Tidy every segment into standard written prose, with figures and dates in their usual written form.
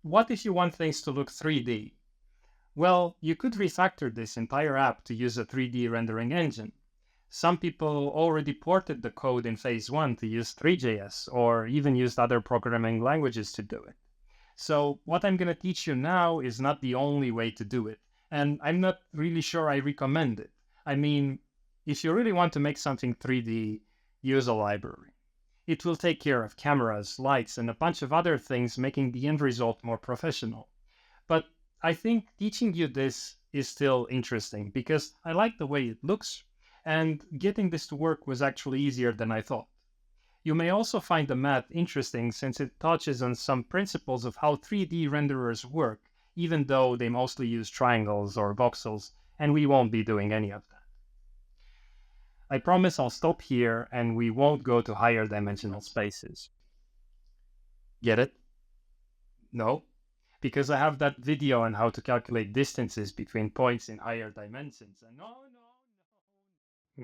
what if you want things to look 3D? Well, you could refactor this entire app to use a 3D rendering engine. Some people already ported the code in phase 1 to use ThreeJS, or even used other programming languages to do it. So what I'm going to teach you now is not the only way to do it, and I'm not really sure I recommend it. I mean, if you really want to make something 3D, use a library. It will take care of cameras, lights, and a bunch of other things, making the end result more professional. But I think teaching you this is still interesting because I like the way it looks, and getting this to work was actually easier than I thought. You may also find the math interesting since it touches on some principles of how 3D renderers work, even though they mostly use triangles or voxels, and we won't be doing any of that. I promise I'll stop here and we won't go to higher dimensional spaces. Get it? No? Because I have that video on how to calculate distances between points in higher dimensions, and no.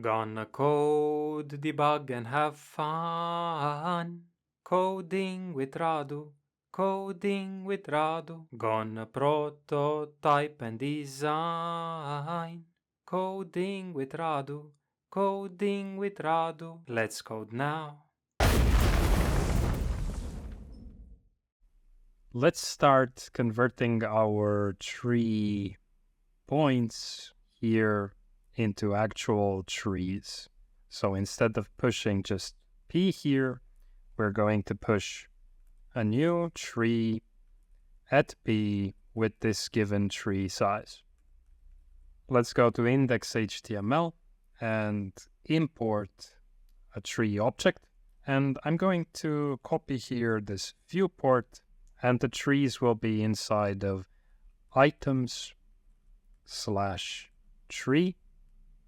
Gonna code, debug, and have fun. Coding with Radu, coding with Radu. Gonna prototype and design. Coding with Radu, coding with Radu. Let's code now. Let's start converting our 3 points here into actual trees. So instead of pushing just P here, we're going to push a new tree at P with this given tree size. Let's go to index.html and import a tree object. And I'm going to copy here this viewport, and the trees will be inside of items/tree.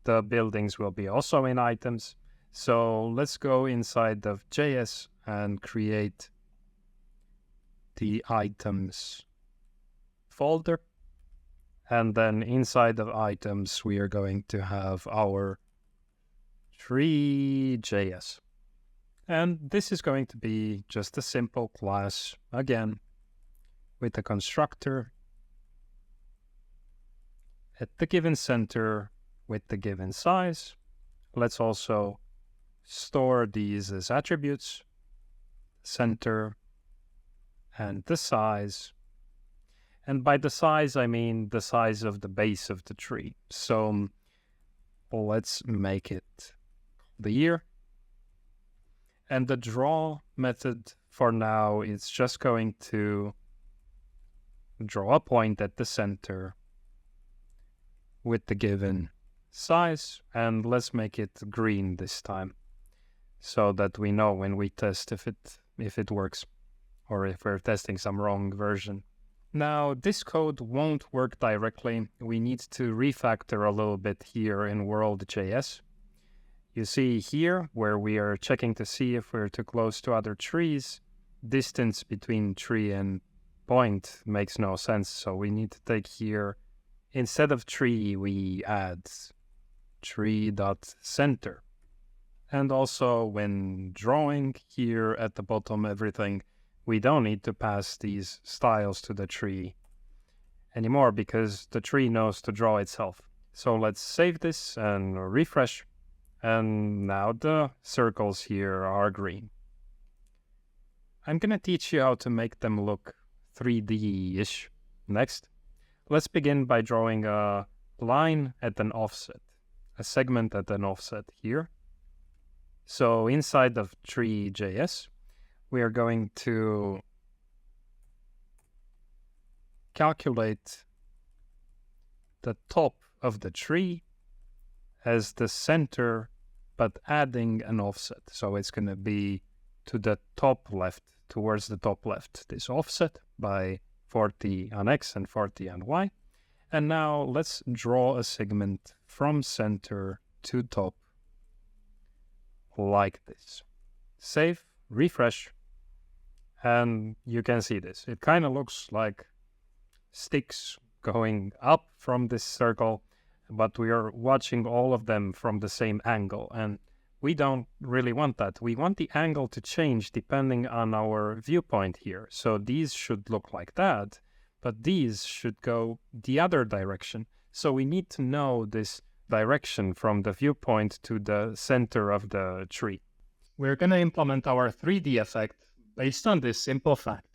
The buildings will be also in items. So let's go inside of JS and create the items folder. And then inside of items, we are going to have our ThreeJS. And this is going to be just a simple class, again, with a constructor at the given center with the given size. Let's also store these as attributes, center, and the size. And by the size, I mean the size of the base of the tree. So let's make it clear. And the draw method for now is just going to draw a point at the center with the given size, and let's make it green this time so that we know when we test if it works, or if we're testing some wrong version. Now, this code won't work directly. We need to refactor a little bit here in world.js. You see here where we are checking to see if we're too close to other trees, distance between tree and point makes no sense. So we need to take here, instead of tree, we add tree.center. And also when drawing here at the bottom, everything, we don't need to pass these styles to the tree anymore because the tree knows to draw itself. So let's save this and refresh. And now the circles here are green. I'm going to teach you how to make them look 3D-ish next. Let's begin by drawing a line at an offset, a segment at an offset here. So inside of ThreeJS, we are going to calculate the top of the tree as the center, but adding an offset. So it's going to be to the top left, towards the top left, this offset by 40 on X and 40 on Y. And now let's draw a segment from center to top like this. Save, refresh, and you can see this. It kind of looks like sticks going up from this circle, but we are watching all of them from the same angle. And we don't really want that. We want the angle to change depending on our viewpoint here. So these should look like that, but these should go the other direction. So we need to know this direction from the viewpoint to the center of the tree. We're going to implement our 3D effect based on this simple fact.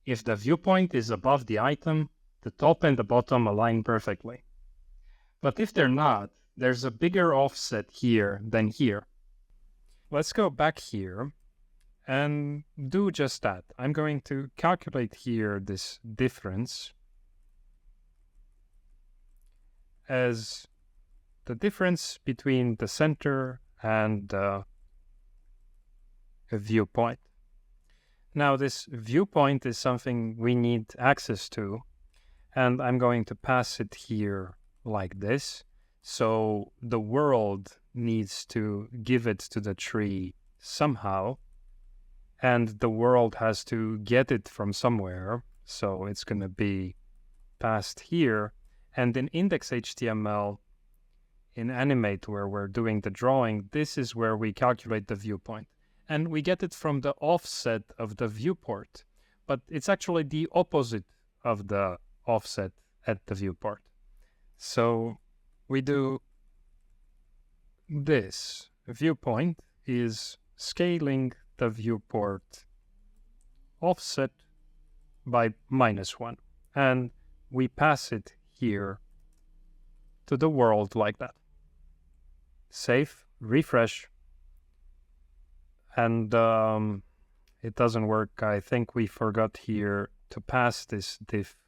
If the viewpoint is above the item, the top and the bottom align perfectly. But if they're not, there's a bigger offset here than here. Let's go back here and do just that. I'm going to calculate here this difference as the difference between the center and the viewpoint. Now, this viewpoint is something we need access to, and I'm going to pass it here like this. So the world needs to give it to the tree somehow, and the world has to get it from somewhere. So it's going to be passed here. And in index.html, in animate, where we're doing the drawing, this is where we calculate the viewpoint. And we get it from the offset of the viewport, but it's actually the opposite of the offset at the viewport. So we do this. Viewpoint is scaling the viewport offset by -1. And we pass it here to the world like that. Save, refresh, and it doesn't work. I think we forgot here to pass this diff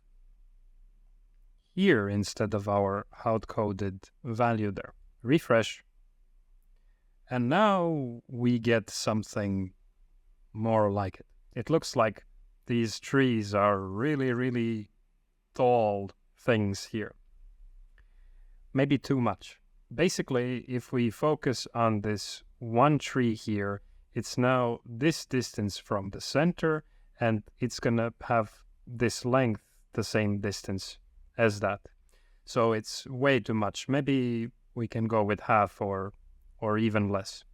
here instead of our hard-coded value there. Refresh. And now we get something more like it. It looks like these trees are really, really tall things here. Maybe too much. Basically, if we focus on this one tree here, it's now this distance from the center, and it's going to have this length, the same distance as that. So it's way too much. Maybe we can go with half or even less.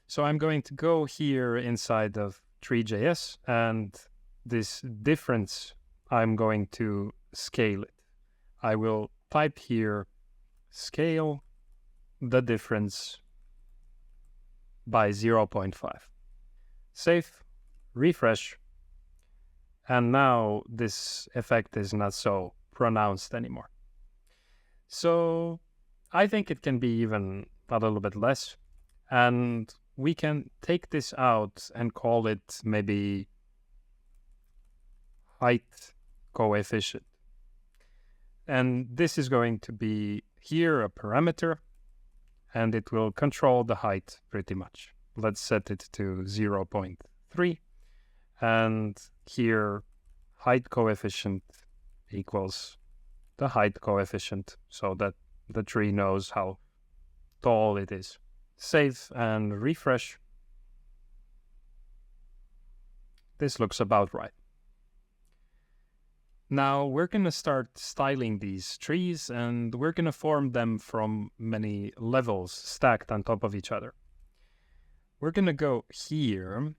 So I'm going to go here inside of ThreeJS, and this difference, I'm going to scale it. I will type here, scale the difference by 0.5. Save, refresh, and now this effect is not so pronounced anymore. So I think it can be even a little bit less, and we can take this out and call it maybe height coefficient. And this is going to be here a parameter, and it will control the height pretty much. Let's set it to 0.3, and here height coefficient equals the height coefficient, so that the tree knows how tall it is. Save and refresh. This looks about right. Now we're going to start styling these trees, and we're going to form them from many levels stacked on top of each other. We're going to go here,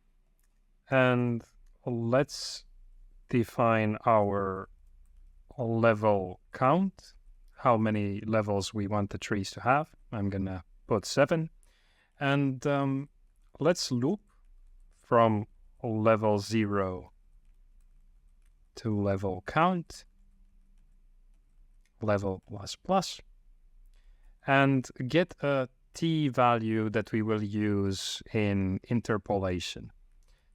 and let's define our level count, how many levels we want the trees to have. I'm going to put 7. And let's loop from level 0 to level count, level ++, and get a t value that we will use in interpolation.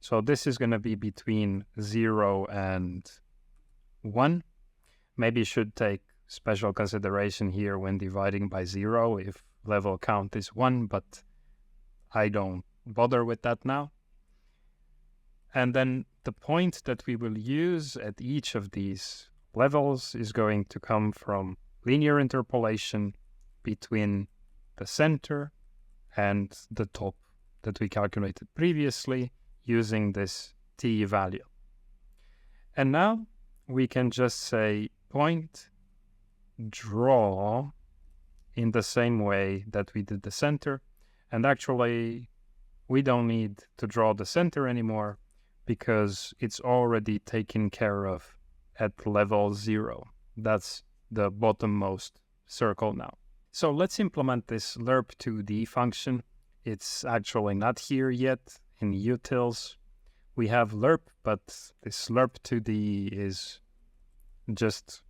So this is going to be between 0 and 1. Maybe should take special consideration here when dividing by 0 if level count is 1, but I don't bother with that now. And then the point that we will use at each of these levels is going to come from linear interpolation between the center and the top that we calculated previously using this t value. And now we can just say point draw in the same way that we did the center, And actually, we don't need to draw the center anymore because it's already taken care of at level 0. That's the bottommost circle now. So let's implement this lerp2d function. It's actually not here yet in utils. We have lerp, but this lerp2d is just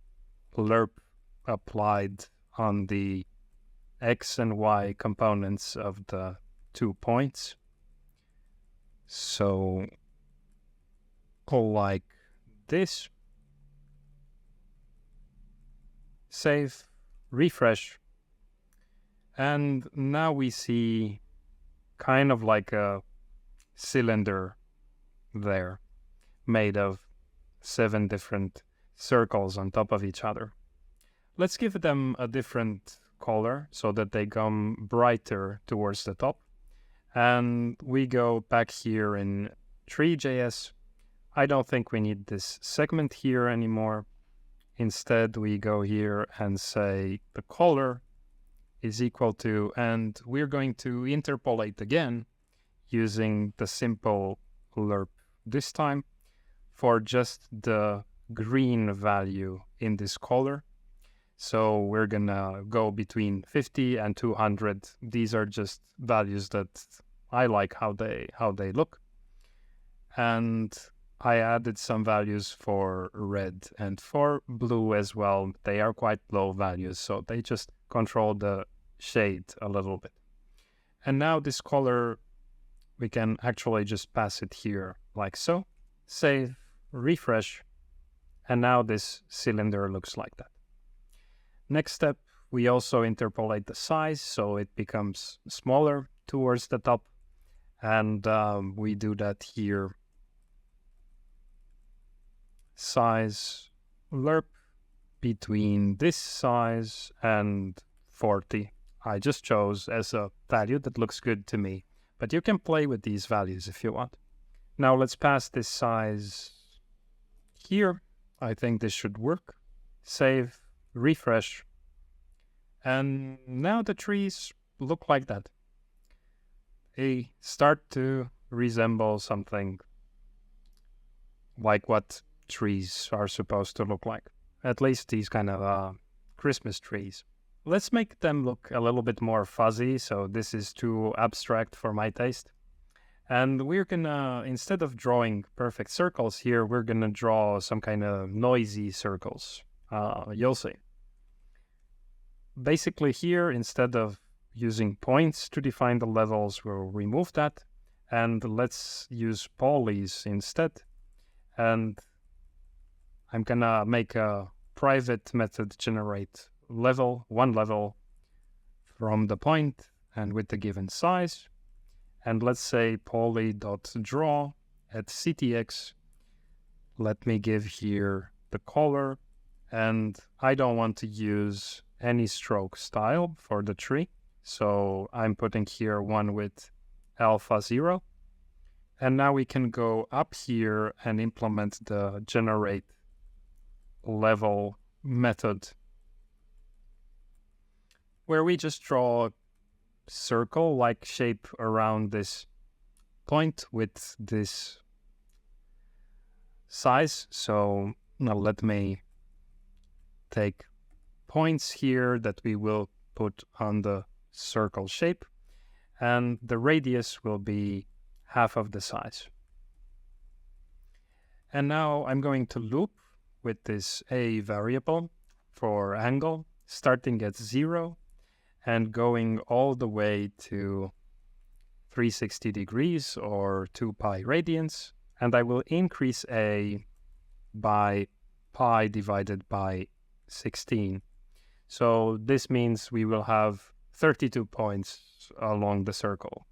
lerp applied on the x and y components of the 2 points. So like this. Save, refresh, and now we see kind of like a cylinder there made of 7 different circles on top of each other. Let's give them a different color so that they come brighter towards the top. And we go back here in ThreeJS. I don't think we need this segment here anymore. Instead, we go here and say the color is equal to, and we're going to interpolate again using the simple lerp this time for just the green value in this color. So we're gonna go between 50 and 200. These are just values that I like how they look. And I added some values for red and for blue as well. They are quite low values, so they just control the shade a little bit. And now this color, we can actually just pass it here like so. Save, refresh, and now this cylinder looks like that. Next step, we also interpolate the size so it becomes smaller towards the top. And we do that here. Size lerp between this size and 40. I just chose as a value that looks good to me, but you can play with these values if you want. Now let's pass this size here. I think this should work. Save, refresh, and now the trees look like that. They start to resemble something like what trees are supposed to look like. At least these kind of Christmas trees. Let's make them look a little bit more fuzzy, so this is too abstract for my taste. And we're gonna, instead of drawing perfect circles here, we're gonna draw some kind of noisy circles. You'll see. Basically here, instead of using points to define the levels, we'll remove that. And let's use polys instead. And I'm gonna make a private method generate one level from the point and with the given size. And let's say poly.draw at ctx. Let me give here the color, and I don't want to use any stroke style for the tree. So I'm putting here one with alpha 0. And now we can go up here and implement the generate level method, where we just draw a circle-like shape around this point with this size. So now let me take points here that we will put on the circle shape, and the radius will be half of the size. And now I'm going to loop with this a variable for angle, starting at 0 and going all the way to 360 degrees or 2 pi radians. And I will increase a by pi divided by 16. So this means we will have 32 points along the circle.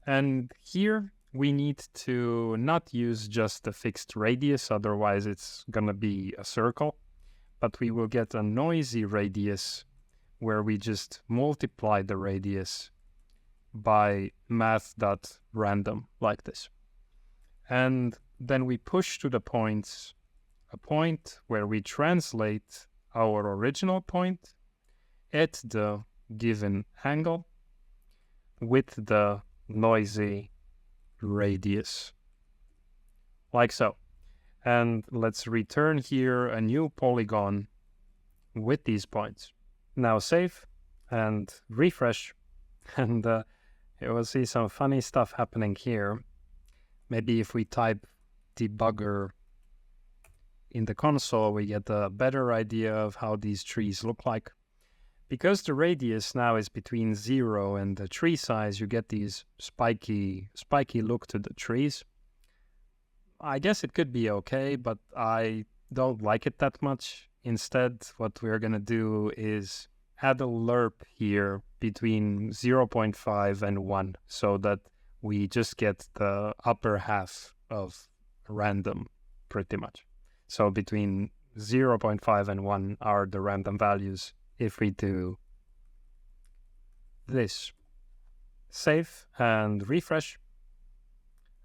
And here we need to not use just a fixed radius, otherwise it's gonna be a circle, but we will get a noisy radius where we just multiply the radius by math.random like this. And then we push to the points a point where we translate our original point at the given angle. with the noisy radius, like so. And let's return here a new polygon with these points. Now save and refresh, and you will see some funny stuff happening here. Maybe if we type debugger in the console, we get a better idea of how these trees look like. Because the radius now is between 0 and the tree size, you get these spiky look to the trees. I guess it could be okay, but I don't like it that much. Instead, what we're going to do is add a lerp here between 0.5 and 1, so that we just get the upper half of random, pretty much. So between 0.5 and 1 are the random values if we do this. Save and refresh.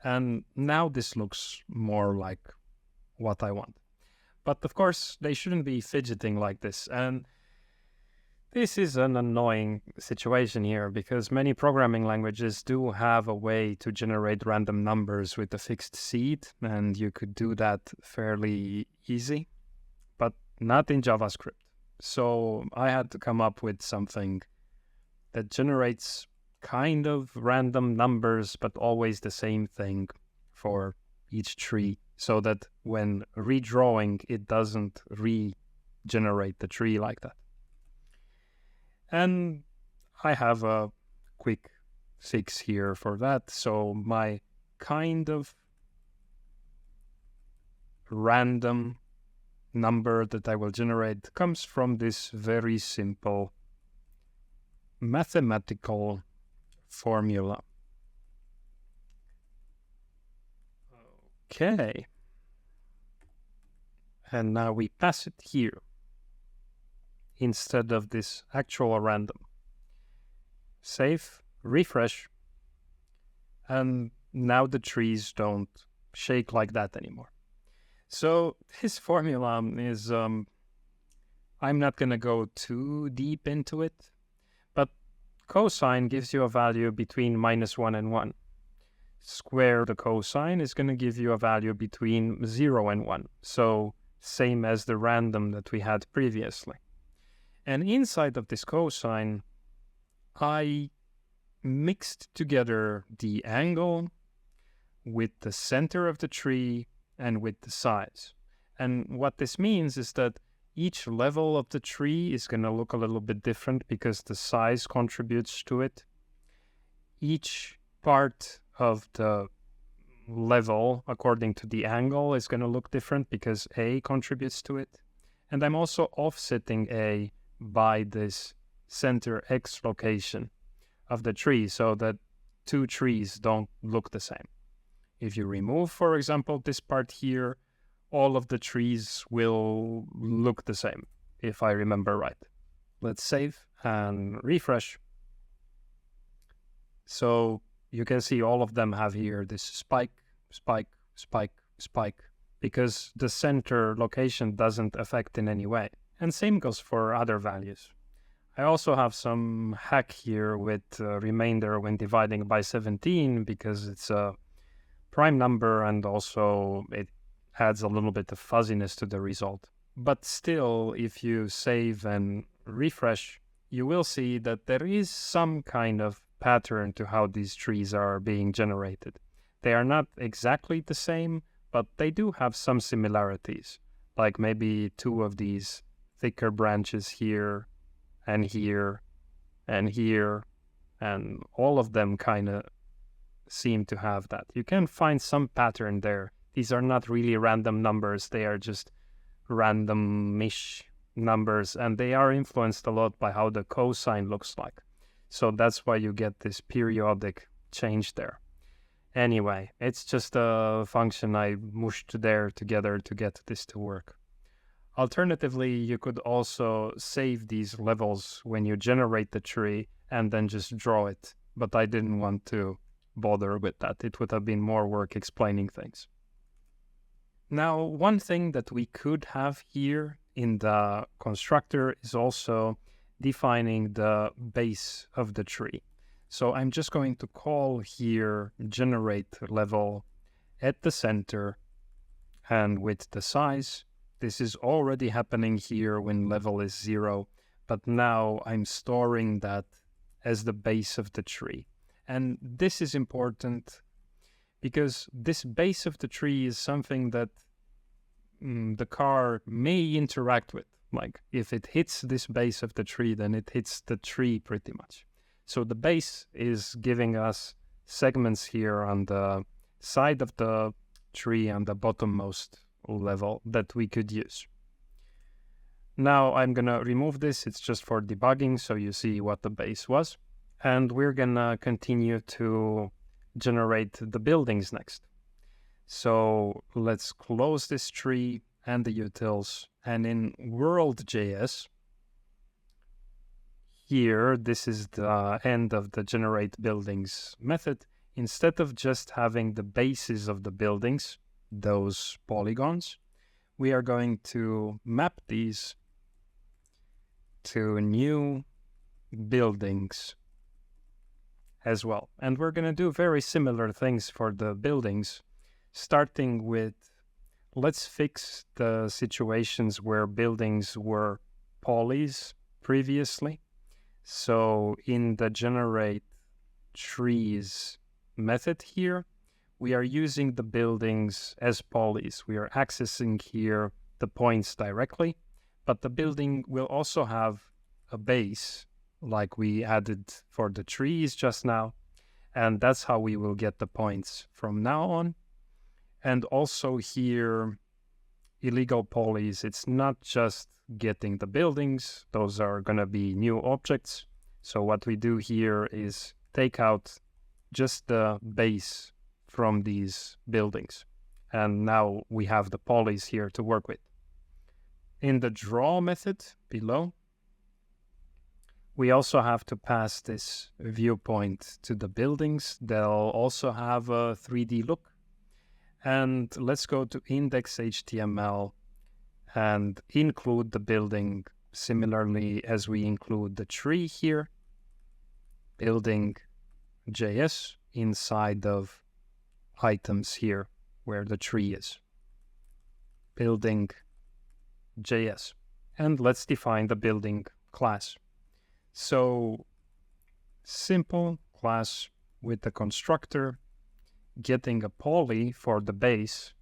And now this looks more like what I want. But of course, they shouldn't be fidgeting like this. And this is an annoying situation here, because many programming languages do have a way to generate random numbers with a fixed seed, and you could do that fairly easy, but not in JavaScript. So I had to come up with something that generates kind of random numbers, but always the same thing for each tree, so that when redrawing, it doesn't regenerate the tree like that. And I have a quick fix here for that. So my kind of random number that I will generate comes from this very simple mathematical formula. Okay. And now we pass it here instead of this actual random. Save, refresh, and now the trees don't shake like that anymore. So this formula is, I'm not going to go too deep into it, but cosine gives you a value between -1 and 1. Square the cosine is going to give you a value between 0 and 1. So same as the random that we had previously. And inside of this cosine, I mixed together the angle with the center of the tree and with the size. And what this means is that each level of the tree is going to look a little bit different because the size contributes to it. Each part of the level, according to the angle, is going to look different because A contributes to it. And I'm also offsetting A by this center X location of the tree so that two trees don't look the same. If you remove, for example, this part here, all of the trees will look the same, if I remember right. Let's save and refresh. So you can see all of them have here this spike, spike, spike, spike, because the center location doesn't affect in any way. And same goes for other values. I also have some hack here with remainder when dividing by 17 because it's a prime number and also it adds a little bit of fuzziness to the result. But still, if you save and refresh, you will see that there is some kind of pattern to how these trees are being generated. They are not exactly the same, but they do have some similarities, like maybe two of these thicker branches here and here and here, and all of them kind of seem to have that. You can find some pattern there. These are not really random numbers, they are just random-ish numbers, and they are influenced a lot by how the cosine looks like. So that's why you get this periodic change there. Anyway, it's just a function I mushed there together to get this to work. Alternatively, you could also save these levels when you generate the tree and then just draw it, but I didn't want to bother with that. It would have been more work explaining things. Now, one thing that we could have here in the constructor is also defining the base of the tree. So I'm just going to call here generate level at the center and with the size. This is already happening here when level is 0, but now I'm storing that as the base of the tree. And this is important because this base of the tree is something that the car may interact with. Like if it hits this base of the tree, then it hits the tree pretty much. So the base is giving us segments here on the side of the tree on the bottommost level that we could use. Now I'm gonna remove this. It's just for debugging, so you see what the base was. And we're gonna continue to generate the buildings next. So let's close this tree and the utils. And in world.js, here, this is the end of the generate buildings method. Instead of just having the bases of the buildings, those polygons, we are going to map these to new buildings as well. And we're going to do very similar things for the buildings, starting with, let's fix the situations where buildings were polys previously. So in the generate trees method here, we are using the buildings as polys. We are accessing here the points directly, but the building will also have a base like we added for the trees just now. And that's how we will get the points from now on. And also here, illegal polys, it's not just getting the buildings. Those are going to be new objects. So what we do here is take out just the base from these buildings. And now we have the polys here to work with. In the draw method below, we also have to pass this viewpoint to the buildings. They'll also have a 3D look. And let's go to index.html and include the building similarly as we include the tree here. Building.js inside of items here where the tree is. Building.js. And let's define the building class. So simple class with the constructor, getting a poly for the base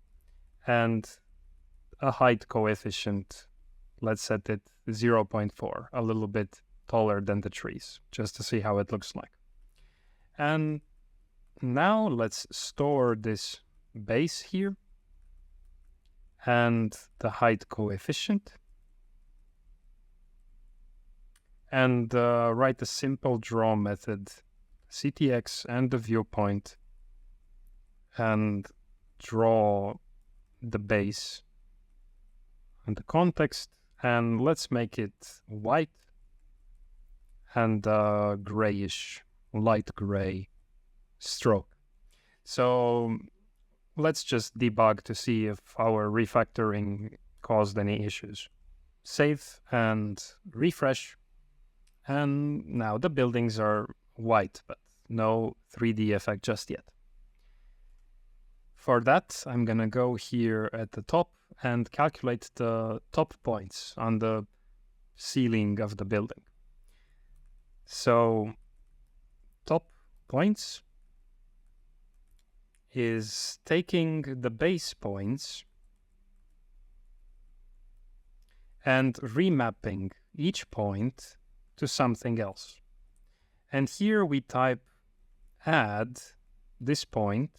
and a height coefficient. Let's set it 0.4, a little bit taller than the trees, just to see how it looks like. And now let's store this base here and the height coefficient. And write a simple draw method, ctx and the viewpoint, and draw the base and the context. And let's make it white and grayish, light gray stroke. So let's just debug to see if our refactoring caused any issues. Save and refresh. And now the buildings are white, but no 3D effect just yet. For that, I'm going to go here at the top and calculate the top points on the ceiling of the building. So top points is taking the base points and remapping each point to something else. And here we type add this point,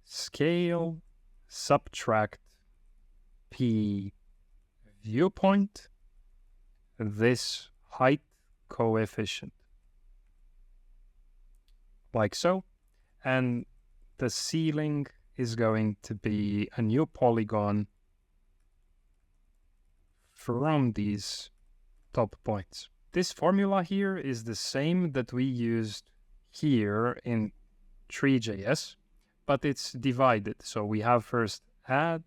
scale, subtract p viewpoint, this height coefficient. Like so. And the ceiling is going to be a new polygon from these top points. This formula here is the same that we used here in ThreeJS, but it's divided. So we have first add,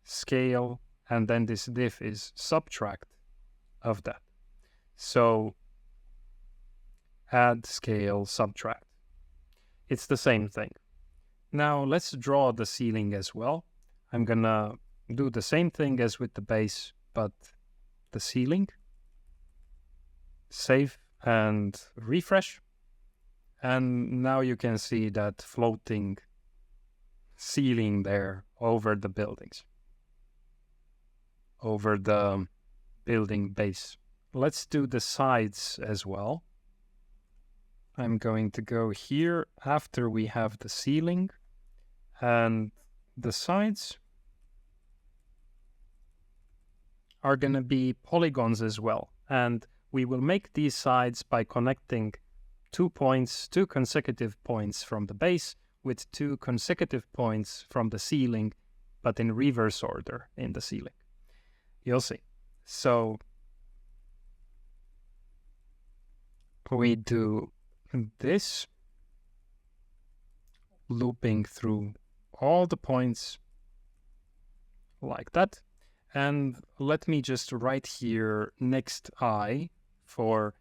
scale, and then this diff is subtract of that. So add, scale, subtract. It's the same thing. Now let's draw the ceiling as well. I'm gonna do the same thing as with the base, but the ceiling. Save and refresh. And now you can see that floating ceiling there over the buildings, over the building base. Let's do the sides as well. I'm going to go here after we have the ceiling, and the sides are going to be polygons as well. And we will make these sides by connecting 2 consecutive points from the base with 2 consecutive points from the ceiling, but in reverse order in the ceiling. You'll see. So we do this, looping through all the points like that. And let me just write here next I for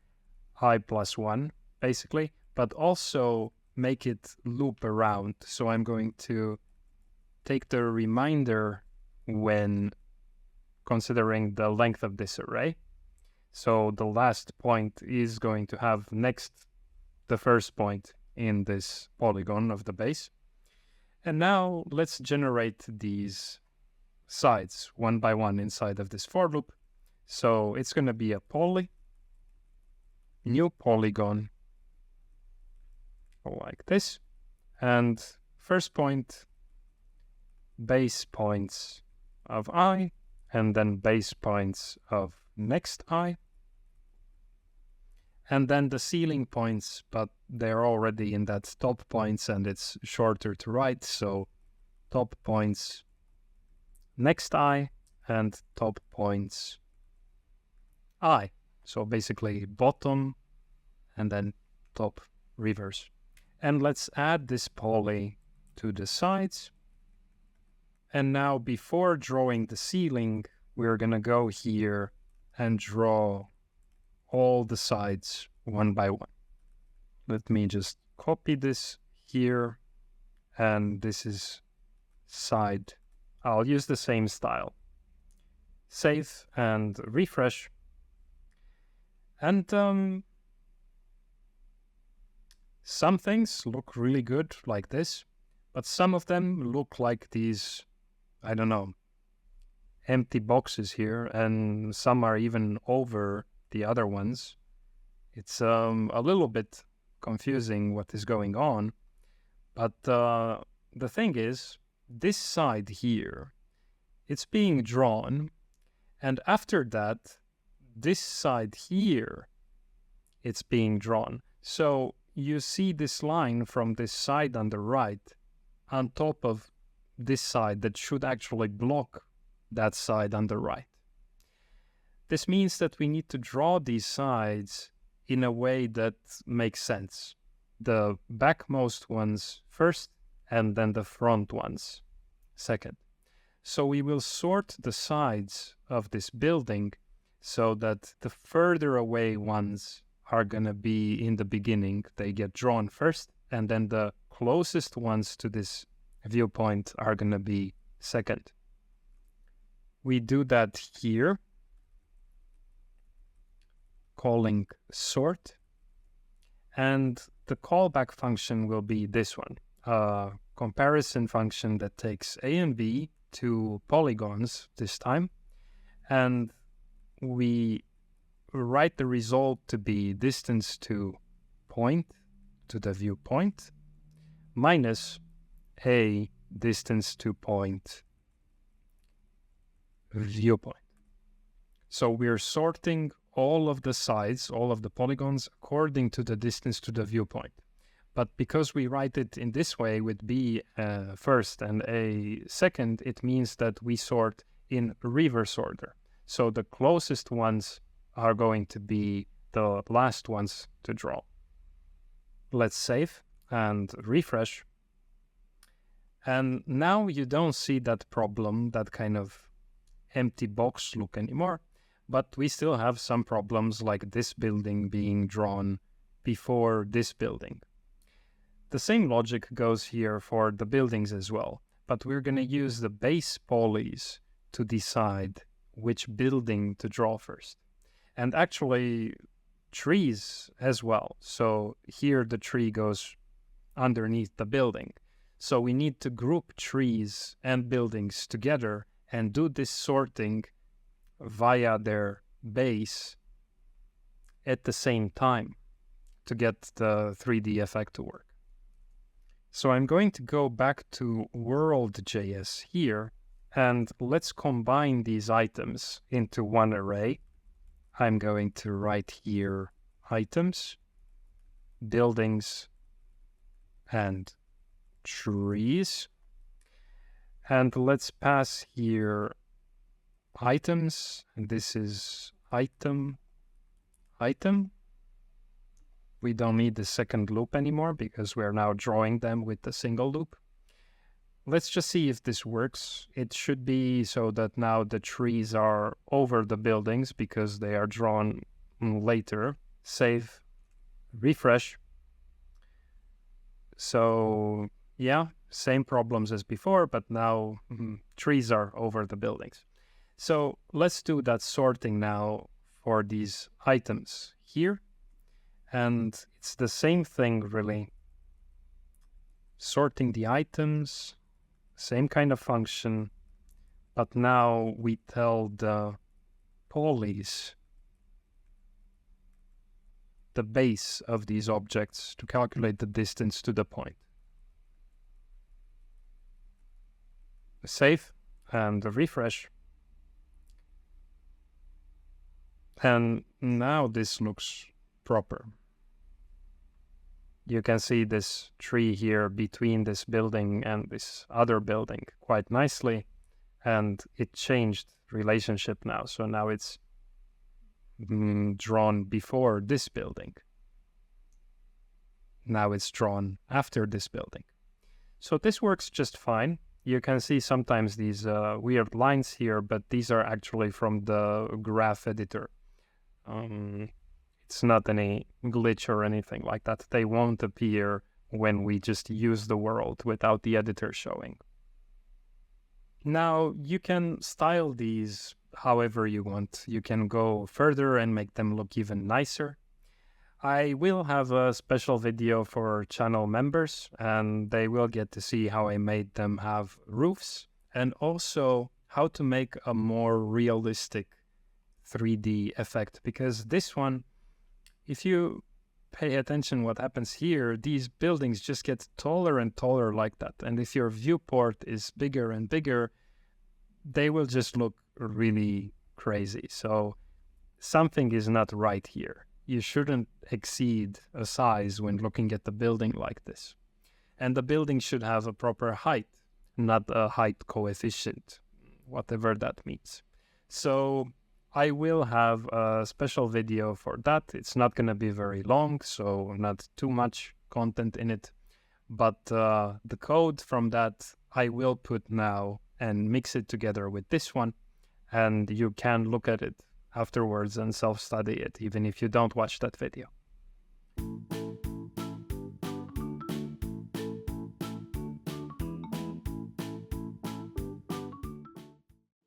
I plus 1, basically, but also make it loop around. So I'm going to take the remainder when considering the length of this array. So the last point is going to have next the first point in this polygon of the base. And now let's generate these sides one by one inside of this for loop. So it's going to be a poly, new polygon, like this, and first point, base points of I, and then base points of next I, and then the ceiling points, but they're already in that top points and it's shorter to write, so top points next I and top points I. So basically bottom and then top reverse. And let's add this poly to the sides. And now before drawing the ceiling, we're going to go here and draw all the sides one by one. Let me just copy this here. And this is side. I'll use the same style. Save and refresh. And some things look really good like this, but some of them look like these, I don't know, empty boxes here, and some are even over the other ones. It's a little bit confusing what is going on, but the thing is, this side here, it's being drawn, and after that, this side here, it's being drawn. So you see this line from this side on the right on top of this side that should actually block that side on the right. This means that we need to draw these sides in a way that makes sense. The backmost ones first and then the front ones second. So we will sort the sides of this building so that the further away ones are going to be in the beginning. They get drawn first, and then the closest ones to this viewpoint are going to be second. We do that here, calling sort, and the callback function will be this one, a comparison function that takes A and B, 2 polygons this time, and we write the result to be distance to point, to the viewpoint, minus a distance to point viewpoint. So we're sorting all of the sides, all of the polygons, according to the distance to the viewpoint. But because we write it in this way with B first and A second, it means that we sort in reverse order. So the closest ones are going to be the last ones to draw. Let's save and refresh. And now you don't see that problem, that kind of empty box look anymore, but we still have some problems like this building being drawn before this building. The same logic goes here for the buildings as well, but we're going to use the base polys to decide which building to draw first. And actually trees as well. So here the tree goes underneath the building. So we need to group trees and buildings together and do this sorting via their base at the same time to get the 3D effect to work. So I'm going to go back to world.js here, and let's combine these items into one array. I'm going to write here items, buildings, and trees. And let's pass here items, and this is item. We don't need the second loop anymore because we're now drawing them with the single loop. Let's just see if this works. It should be so that now the trees are over the buildings because they are drawn later. Save, refresh. So yeah, same problems as before, but now trees are over the buildings. So let's do that sorting now for these items here. And it's the same thing really. Sorting the items, same kind of function, but now we tell the polys the base of these objects to calculate the distance to the point. Save and refresh. And now this looks proper. You can see this tree here between this building and this other building quite nicely, and it changed relationship now. So now it's drawn before this building. Now it's drawn after this building. So this works just fine. You can see sometimes these weird lines here, but these are actually from the graph editor. It's not any glitch or anything like that. They won't appear when we just use the world without the editor showing. Now you can style these however you want. You can go further and make them look even nicer. I will have a special video for channel members, and they will get to see how I made them have roofs, and also how to make a more realistic 3D effect, because this one, if you pay attention what happens here, these buildings just get taller and taller like that. And if your viewport is bigger and bigger, they will just look really crazy. So something is not right here. You shouldn't exceed a size when looking at the building like this. And the building should have a proper height, not a height coefficient, whatever that means. So I will have a special video for that. It's not going to be very long, so not too much content in it. But the code from that I will put now and mix it together with this one. And you can look at it afterwards and self-study it, even if you don't watch that video.